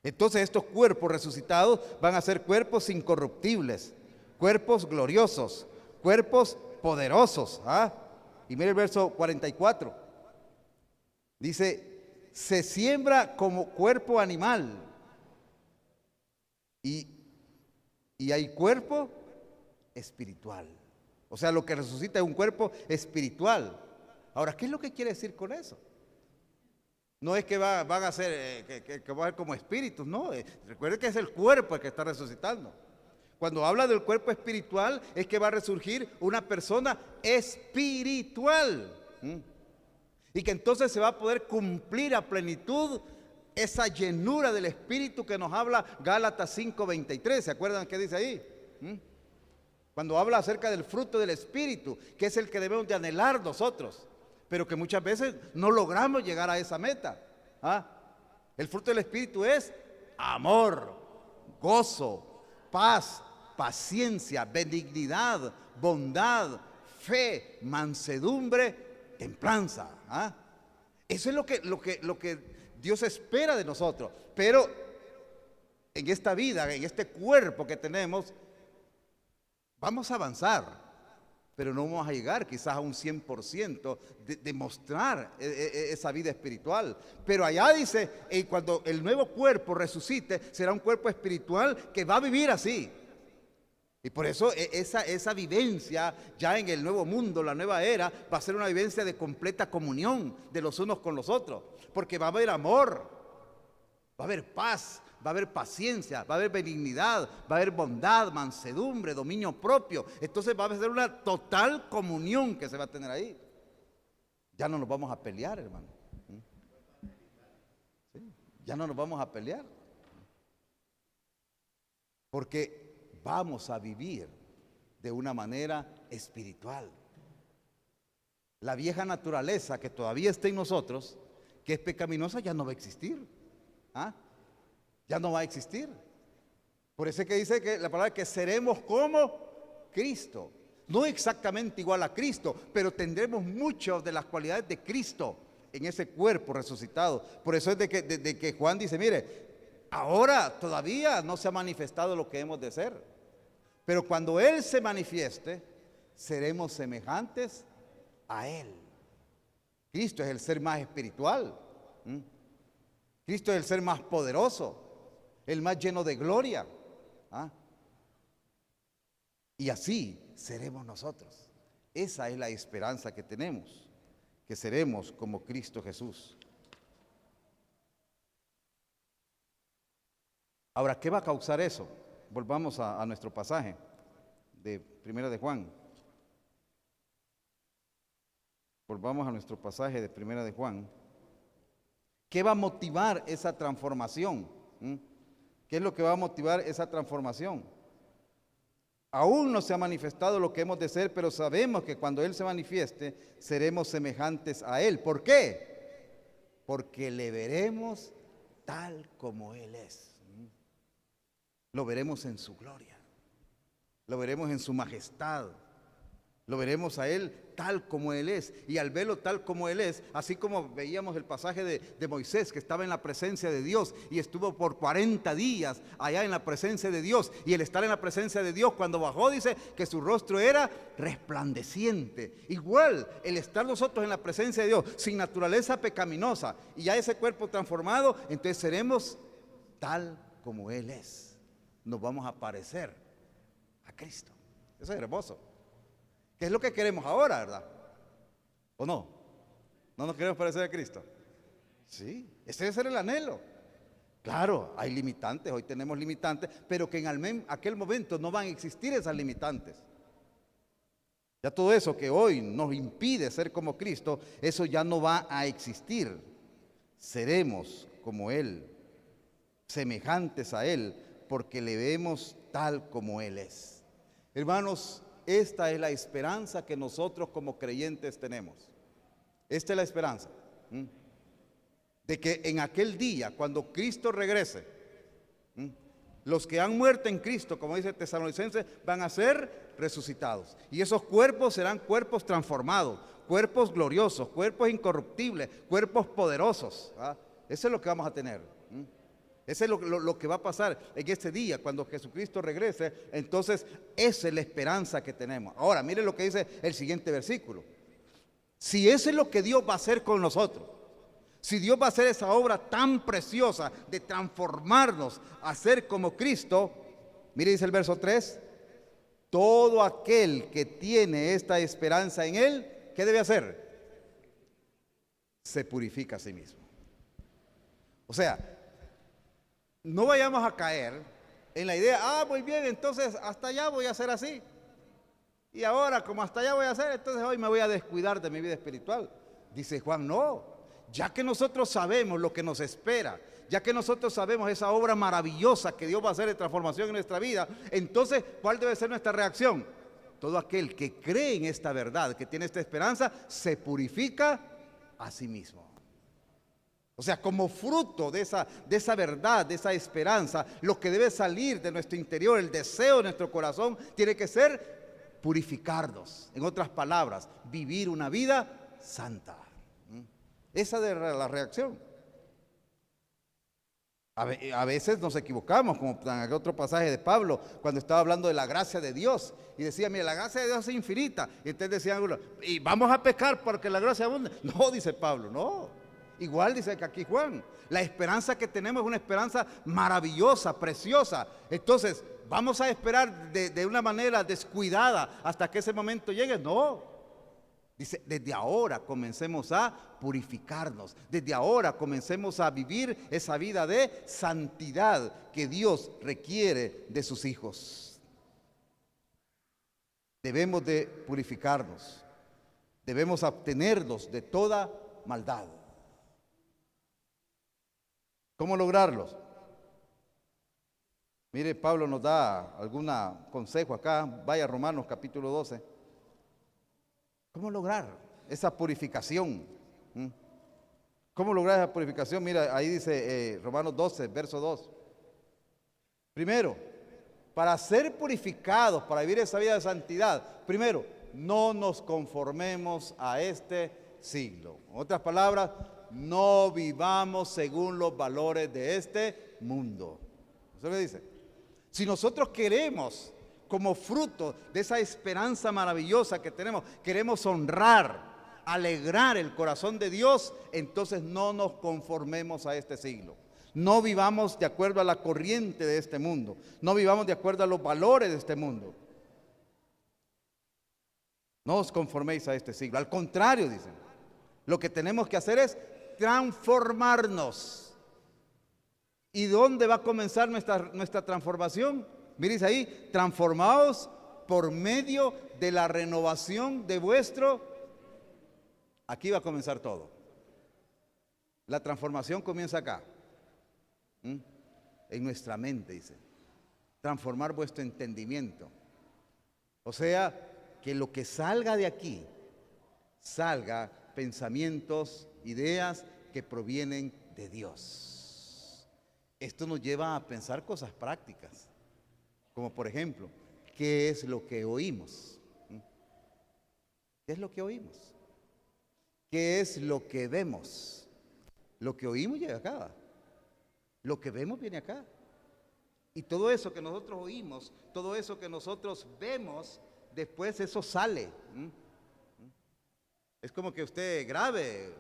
Entonces estos cuerpos resucitados van a ser cuerpos incorruptibles, cuerpos gloriosos, cuerpos poderosos. Y mire el verso 44. Dice, se siembra como cuerpo animal y hay cuerpo espiritual. O sea, lo que resucita es un cuerpo espiritual. Ahora, ¿qué es lo que quiere decir con eso? No es que van a ser, que va a ser como espíritus, no. Recuerde que es el cuerpo el que está resucitando. Cuando habla del cuerpo espiritual, es que va a resurgir una persona espiritual. Y que entonces se va a poder cumplir a plenitud esa llenura del Espíritu que nos habla Gálatas 5:23. ¿Se acuerdan qué dice ahí? Cuando habla acerca del fruto del Espíritu, que es el que debemos de anhelar nosotros, pero que muchas veces no logramos llegar a esa meta. El fruto del Espíritu es amor, gozo, paz, paciencia, benignidad, bondad, fe, mansedumbre, templanza. Eso es lo que Dios espera de nosotros. Pero en esta vida, en este cuerpo que tenemos, vamos a avanzar, pero no vamos a llegar quizás a un 100% de mostrar esa vida espiritual. Pero allá dice, cuando el nuevo cuerpo resucite, será un cuerpo espiritual que va a vivir así. Y por eso esa vivencia ya en el nuevo mundo, la nueva era, va a ser una vivencia de completa comunión de los unos con los otros. Porque va a haber amor, va a haber paz, va a haber paciencia, va a haber benignidad, va a haber bondad, mansedumbre, dominio propio. Entonces va a ser una total comunión que se va a tener ahí. Ya no nos vamos a pelear, hermano. ¿Sí? Ya no nos vamos a pelear. Porque vamos a vivir de una manera espiritual. La vieja naturaleza que todavía está en nosotros, que es pecaminosa, ya no va a existir. Ya no va a existir. Por eso es que dice que la palabra que seremos como Cristo. No exactamente igual a Cristo, pero tendremos muchas de las cualidades de Cristo en ese cuerpo resucitado. Por eso es de que Juan dice, mire, ahora todavía no se ha manifestado lo que hemos de ser, Pero cuando Él se manifieste, seremos semejantes a Él. Cristo es el ser más espiritual. Cristo es el ser más poderoso, el más lleno de gloria. Y así seremos nosotros. Esa es la esperanza que tenemos, que seremos como Cristo Jesús. Ahora, ¿qué va a causar eso? Volvamos a nuestro pasaje de Primera de Juan. Volvamos a nuestro pasaje de Primera de Juan. ¿Qué va a motivar esa transformación? ¿Qué es lo que va a motivar esa transformación? Aún no se ha manifestado lo que hemos de ser, pero sabemos que cuando Él se manifieste, seremos semejantes a Él. ¿Por qué? Porque le veremos tal como Él es. Lo veremos en su gloria, lo veremos en su majestad, lo veremos a Él tal como Él es. Y al verlo tal como Él es, así como veíamos el pasaje de Moisés, que estaba en la presencia de Dios y estuvo por 40 días allá en la presencia de Dios, y el estar en la presencia de Dios, cuando bajó, dice que su rostro era resplandeciente. Igual el estar nosotros en la presencia de Dios, sin naturaleza pecaminosa, y ya ese cuerpo transformado, entonces seremos tal como Él es. Nos vamos a parecer a Cristo. Eso es hermoso. ¿Qué es lo que queremos ahora, verdad? ¿O no? ¿No nos queremos parecer a Cristo? Sí, ese debe ser el anhelo. Claro, hay limitantes, hoy tenemos limitantes, pero que en aquel momento no van a existir esas limitantes. Ya todo eso que hoy nos impide ser como Cristo, eso ya no va a existir. Seremos como Él, semejantes a Él, porque le vemos tal como Él es. Hermanos, esta es la esperanza que nosotros como creyentes tenemos. Esta es la esperanza. De que en aquel día, cuando Cristo regrese, los que han muerto en Cristo, como dice Tesalonicenses, van a ser resucitados. Y esos cuerpos serán cuerpos transformados, cuerpos gloriosos, cuerpos incorruptibles, cuerpos poderosos. Eso es lo que vamos a tener. Eso es lo que va a pasar en este día, cuando Jesucristo regrese. Entonces, esa es la esperanza que tenemos. Ahora, mire lo que dice el siguiente versículo. Si eso es lo que Dios va a hacer con nosotros, si Dios va a hacer esa obra tan preciosa de transformarnos a ser como Cristo, mire, dice el verso 3, todo aquel que tiene esta esperanza en Él, ¿qué debe hacer? Se purifica a sí mismo. O sea, no vayamos a caer en la idea, muy bien, entonces hasta allá voy a hacer así. Y ahora, como hasta allá voy a hacer, entonces hoy me voy a descuidar de mi vida espiritual. Dice Juan, no, ya que nosotros sabemos lo que nos espera, ya que nosotros sabemos esa obra maravillosa que Dios va a hacer de transformación en nuestra vida, entonces, ¿cuál debe ser nuestra reacción? Todo aquel que cree en esta verdad, que tiene esta esperanza, se purifica a sí mismo. O sea, como fruto de esa verdad, de esa esperanza, lo que debe salir de nuestro interior, el deseo de nuestro corazón, tiene que ser purificarnos. En otras palabras, vivir una vida santa. Esa es la reacción. A veces nos equivocamos, como en aquel otro pasaje de Pablo, cuando estaba hablando de la gracia de Dios, y decía, mira, la gracia de Dios es infinita. Y entonces decían, y vamos a pecar porque la gracia abunda. No, dice Pablo, no. Igual dice que aquí Juan, la esperanza que tenemos es una esperanza maravillosa, preciosa. Entonces, ¿vamos a esperar de una manera descuidada hasta que ese momento llegue? No. Dice, desde ahora comencemos a purificarnos. Desde ahora comencemos a vivir esa vida de santidad que Dios requiere de sus hijos. Debemos de purificarnos. Debemos abstenernos de toda maldad. ¿Cómo lograrlos? Mire, Pablo nos da algún consejo acá. Vaya a Romanos capítulo 12. ¿Cómo lograr esa purificación? ¿Cómo lograr esa purificación? Mira, ahí dice Romanos 12, verso 2. Primero, para ser purificados, para vivir esa vida de santidad, primero, no nos conformemos a este siglo. En otras palabras, no vivamos según los valores de este mundo. Eso le dice. Si nosotros queremos como fruto de esa esperanza maravillosa que tenemos, queremos honrar, alegrar el corazón de Dios, entonces no nos conformemos a este siglo. No vivamos de acuerdo a la corriente de este mundo. No vivamos de acuerdo a los valores de este mundo. No os conforméis a este siglo. Al contrario, dicen, lo que tenemos que hacer es transformarnos. ¿Y dónde va a comenzar nuestra transformación? Miren ahí, transformados por medio de la renovación de vuestro. Aquí va a comenzar todo. La transformación comienza acá. En nuestra mente, dice. Transformar vuestro entendimiento. O sea, que lo que salga de aquí, salga pensamientos, ideas que provienen de Dios. Esto nos lleva a pensar cosas prácticas, como por ejemplo, ¿qué es lo que oímos? ¿Qué es lo que oímos? ¿Qué es lo que vemos? Lo que oímos llega acá, lo que vemos viene acá. Y todo eso que nosotros oímos, todo eso que nosotros vemos, después eso sale. Es como que usted grabe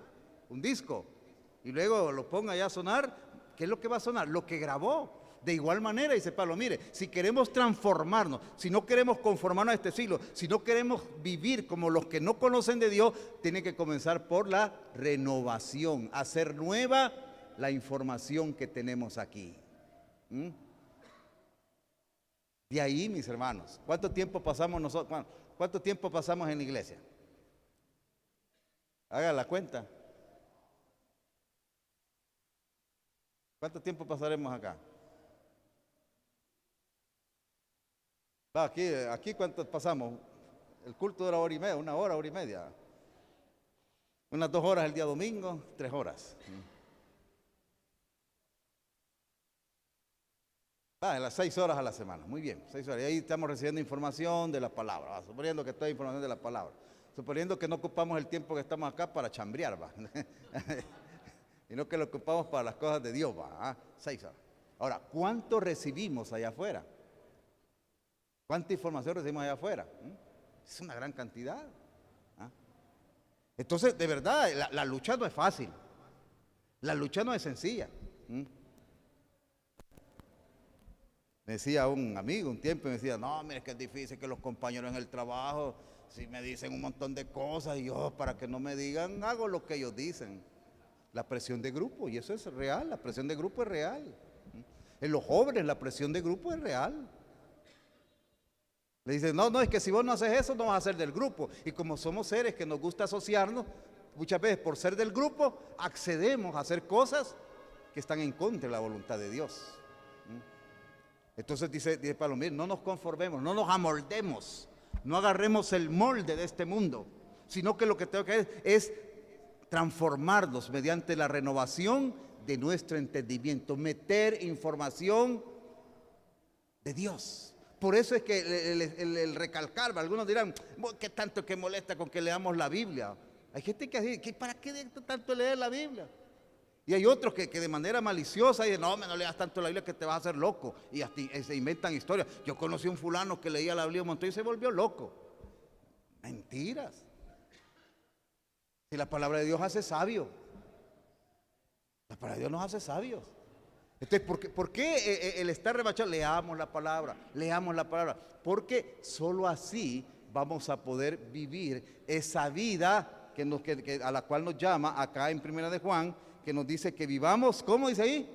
un disco y luego lo ponga ya a sonar. ¿Qué es lo que va a sonar? Lo que grabó. De igual manera, dice Pablo, mire, si queremos transformarnos, si no queremos conformarnos a este siglo, si no queremos vivir como los que no conocen de Dios, tiene que comenzar por la renovación, hacer nueva la información que tenemos aquí. De ahí, mis hermanos, ¿cuánto tiempo pasamos nosotros? ¿Cuánto tiempo pasamos en la iglesia? Haga la cuenta. ¿Cuánto tiempo pasaremos acá? Aquí ¿cuánto pasamos? El culto dura hora y media, una hora y media. Unas 2 horas el día domingo, 3 horas. Las 6 horas a la semana, muy bien, 6 horas. Y ahí estamos recibiendo información de la palabra, suponiendo que toda información de la palabra. Suponiendo que no ocupamos el tiempo que estamos acá para chambrear, sino que lo ocupamos para las cosas de Dios, 6 horas. Ahora, ¿cuánto recibimos allá afuera? ¿Cuánta información recibimos allá afuera? Es una gran cantidad. Entonces, de verdad, la lucha no es fácil. La lucha no es sencilla. Me decía un amigo un tiempo, me decía, no, mire, es que es difícil que los compañeros en el trabajo, si me dicen un montón de cosas, y yo, para que no me digan, hago lo que ellos dicen. La presión de grupo, y eso es real, la presión de grupo es real. En los jóvenes la presión de grupo es real. Le dicen, no, es que si vos no haces eso, no vas a ser del grupo. Y como somos seres que nos gusta asociarnos, muchas veces por ser del grupo, accedemos a hacer cosas que están en contra de la voluntad de Dios. Entonces dice Pablo, mire, no nos conformemos, no nos amoldemos, no agarremos el molde de este mundo, sino que lo que tengo que hacer es transformarnos mediante la renovación de nuestro entendimiento, meter información de Dios. Por eso es que el recalcar, algunos dirán, ¿qué tanto que molesta con que leamos la Biblia? Hay gente que dice, ¿para qué tanto leer la Biblia? Y hay otros que de manera maliciosa dicen, no leas tanto la Biblia que te vas a hacer loco. Y hasta se inventan historias. Yo conocí a un fulano que leía la Biblia un montón y se volvió loco. Mentiras. Si la palabra de Dios hace sabio. La palabra de Dios nos hace sabios. Entonces, ¿por qué el estar rebachado? Leamos la palabra. Porque solo así vamos a poder vivir esa vida a la cual nos llama acá en Primera de Juan, que nos dice que vivamos, ¿cómo dice ahí?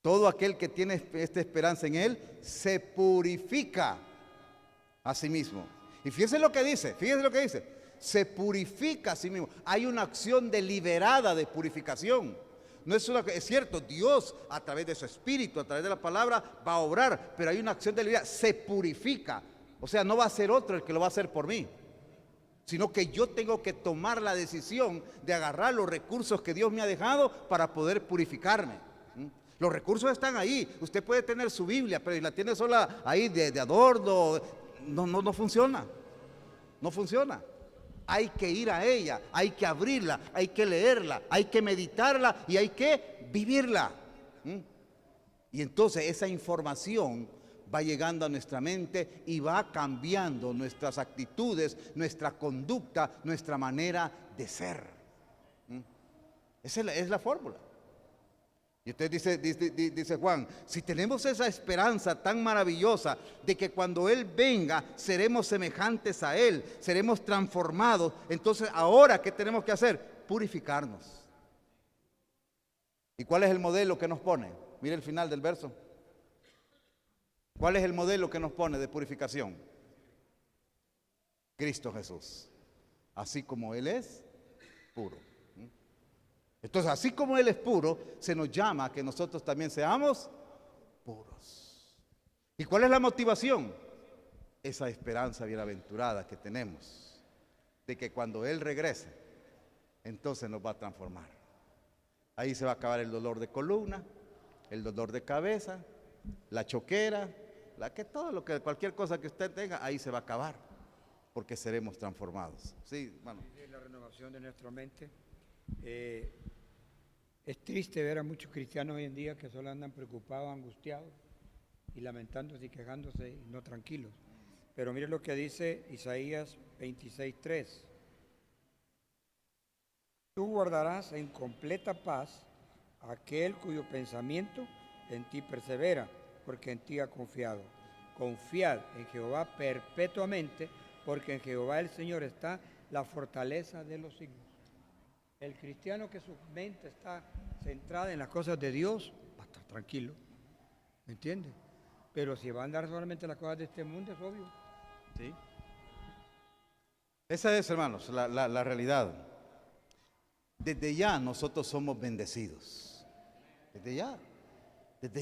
Todo aquel que tiene esta esperanza en Él se purifica a sí mismo. Y fíjense lo que dice, se purifica a sí mismo. Hay una acción deliberada de purificación. No es es cierto, Dios a través de su Espíritu, a través de la palabra va a obrar, pero hay una acción deliberada, se purifica. O sea, no va a ser otro el que lo va a hacer por mí, sino que yo tengo que tomar la decisión de agarrar los recursos que Dios me ha dejado para poder purificarme. Los recursos están ahí. Usted puede tener su Biblia, pero si la tiene sola ahí de adorno, no funciona. No funciona. Hay que ir a ella, hay que abrirla, hay que leerla, hay que meditarla y hay que vivirla. Y entonces esa información va llegando a nuestra mente y va cambiando nuestras actitudes, nuestra conducta, nuestra manera de ser. Esa es la fórmula. Y usted dice Juan, si tenemos esa esperanza tan maravillosa de que cuando Él venga seremos semejantes a Él, seremos transformados, entonces ahora ¿qué tenemos que hacer? Purificarnos. ¿Y cuál es el modelo que nos pone? Mire el final del verso. ¿Cuál es el modelo que nos pone de purificación? Cristo Jesús. Así como Él es puro. Entonces, así como Él es puro, se nos llama a que nosotros también seamos puros. ¿Y cuál es la motivación? Esa esperanza bienaventurada que tenemos de que cuando Él regrese, entonces nos va a transformar. Ahí se va a acabar el dolor de columna, el dolor de cabeza, la choquera, cualquier cosa que usted tenga, ahí se va a acabar, porque seremos transformados. Sí, bueno. La renovación de nuestra mente. Es triste ver a muchos cristianos hoy en día que solo andan preocupados, angustiados y lamentándose y quejándose y no tranquilos. Pero mire lo que dice Isaías 26:3. Tú guardarás en completa paz a aquel cuyo pensamiento en ti persevera, porque en ti ha confiado. Confiad en Jehová perpetuamente, porque en Jehová el Señor está la fortaleza de los siglos. El cristiano que su mente está centrada en las cosas de Dios va a estar tranquilo, ¿me entiende? Pero si va a andar solamente en las cosas de este mundo, es obvio. ¿Sí? Esa es, hermanos, la realidad. Desde ya nosotros somos bendecidos. Desde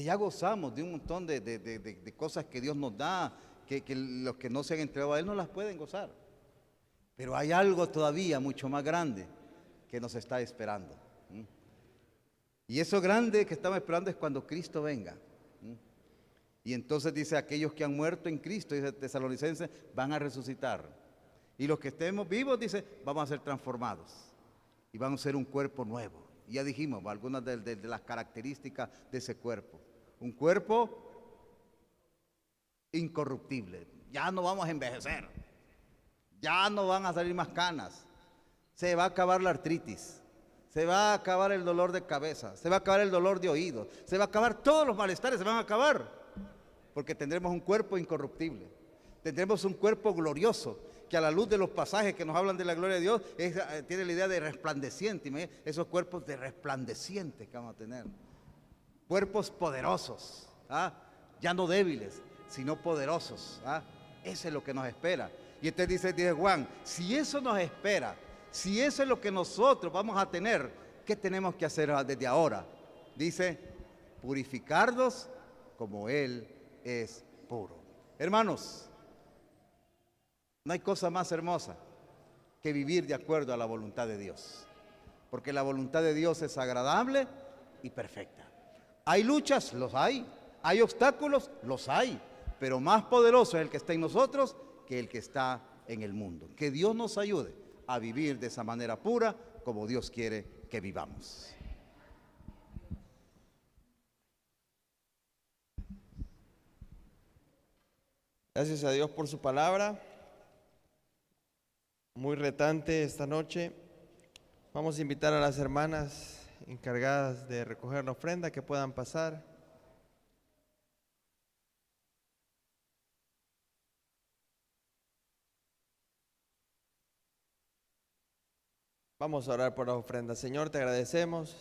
ya gozamos de un montón de cosas que Dios nos da, que los que no se han entregado a Él no las pueden gozar. Pero hay algo todavía mucho más grande que nos está esperando. Y eso grande que estamos esperando es cuando Cristo venga. Y entonces dice, aquellos que han muerto en Cristo, dice Tesalonicenses, van a resucitar. Y los que estemos vivos, dice, vamos a ser transformados. Y vamos a ser un cuerpo nuevo. Y ya dijimos algunas de las características de ese cuerpo. Un cuerpo incorruptible. Ya no vamos a envejecer. Ya no van a salir más canas. Se va a acabar la artritis, se va a acabar el dolor de cabeza, se va a acabar el dolor de oído, se va a acabar todos los malestares, se van a acabar, porque tendremos un cuerpo incorruptible, tendremos un cuerpo glorioso, que a la luz de los pasajes que nos hablan de la gloria de Dios, tiene la idea de resplandeciente, esos cuerpos de resplandecientes que vamos a tener, cuerpos poderosos, ya no débiles, sino poderosos, eso es lo que nos espera. Y entonces dice Juan, si eso nos espera, si eso es lo que nosotros vamos a tener, ¿qué tenemos que hacer desde ahora? Dice, purificarnos como Él es puro. Hermanos, no hay cosa más hermosa que vivir de acuerdo a la voluntad de Dios. Porque la voluntad de Dios es agradable y perfecta. ¿Hay luchas? Los hay. ¿Hay obstáculos? Los hay. Pero más poderoso es el que está en nosotros que el que está en el mundo. Que Dios nos ayude a vivir de esa manera pura como Dios quiere que vivamos. Gracias a Dios por su palabra, muy retante esta noche. Vamos a invitar a las hermanas encargadas de recoger la ofrenda que puedan pasar. Vamos a orar por la ofrenda. Señor, te agradecemos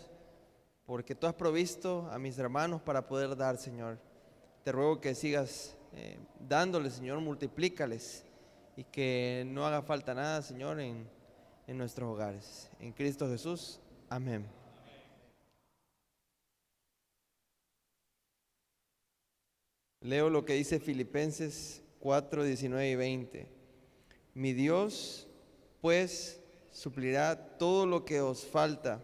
porque tú has provisto a mis hermanos para poder dar, Señor. Te ruego que sigas dándoles, Señor, multiplícales y que no haga falta nada, Señor, en nuestros hogares. En Cristo Jesús, amén. Leo lo que dice Filipenses 4, 19 y 20. Mi Dios, pues, suplirá todo lo que os falta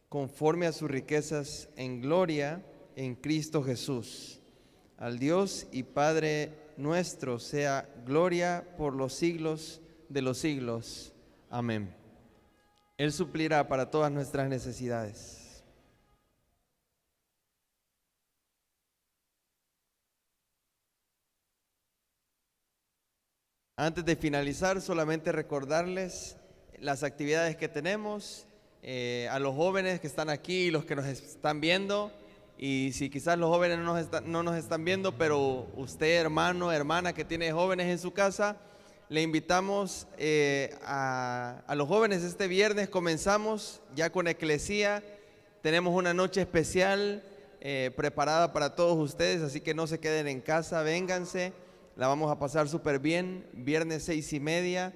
conforme a sus riquezas en gloria en Cristo Jesús. Al Dios y Padre nuestro sea gloria por los siglos de los siglos. Amén. Él suplirá para todas nuestras necesidades. Antes de finalizar, solamente recordarles las actividades que tenemos, a los jóvenes que están aquí y los que nos están viendo. Y si quizás los jóvenes no nos están viendo, pero usted, hermano, hermana que tiene jóvenes en su casa, le invitamos a los jóvenes. Este viernes comenzamos ya con Eclesía. Tenemos una noche especial preparada para todos ustedes, así que no se queden en casa, vénganse. La vamos a pasar súper bien. Viernes 6:30.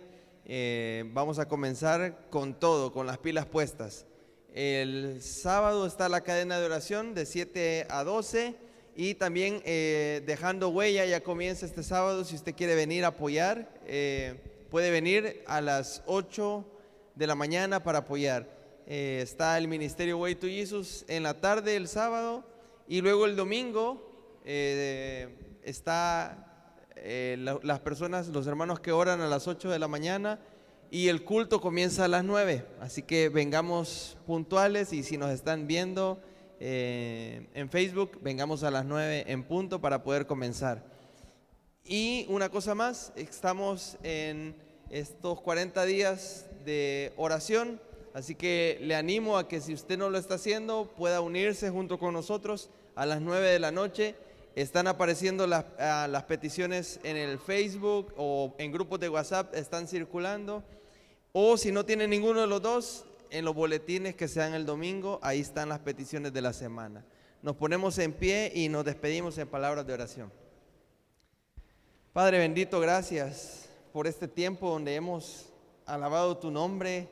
Vamos a comenzar con todo, con las pilas puestas. El sábado está la cadena de oración de 7 a 12. Y también Dejando Huella ya comienza este sábado. Si usted quiere venir a apoyar, puede venir a las 8 de la mañana para apoyar. Está el Ministerio Way to Jesus en la tarde el sábado. Y luego el domingo está las personas, los hermanos que oran a las 8 de la mañana. Y el culto comienza a las 9. Así que vengamos puntuales, y si nos están viendo en Facebook, vengamos a las 9 en punto para poder comenzar. Y una cosa más, estamos en estos 40 días de oración, así que le animo a que si usted no lo está haciendo, pueda unirse junto con nosotros a las 9 de la noche. Están apareciendo las peticiones en el Facebook o en grupos de WhatsApp, están circulando. O si no tiene ninguno de los dos, en los boletines que sean el domingo, ahí están las peticiones de la semana. Nos ponemos en pie y nos despedimos en palabras de oración. Padre bendito, gracias por este tiempo donde hemos alabado tu nombre.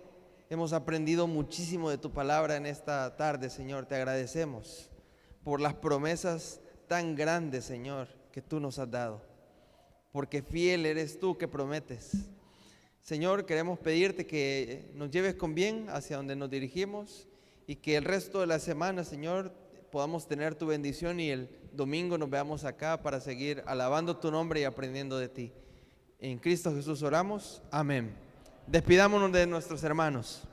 Hemos aprendido muchísimo de tu palabra en esta tarde, Señor. Te agradecemos por las promesas tan grandes, Señor, que tú nos has dado. Porque fiel eres tú que prometes. Señor, queremos pedirte que nos lleves con bien hacia donde nos dirigimos y que el resto de la semana, Señor, podamos tener tu bendición y el domingo nos veamos acá para seguir alabando tu nombre y aprendiendo de ti. En Cristo Jesús oramos. Amén. Despidámonos de nuestros hermanos.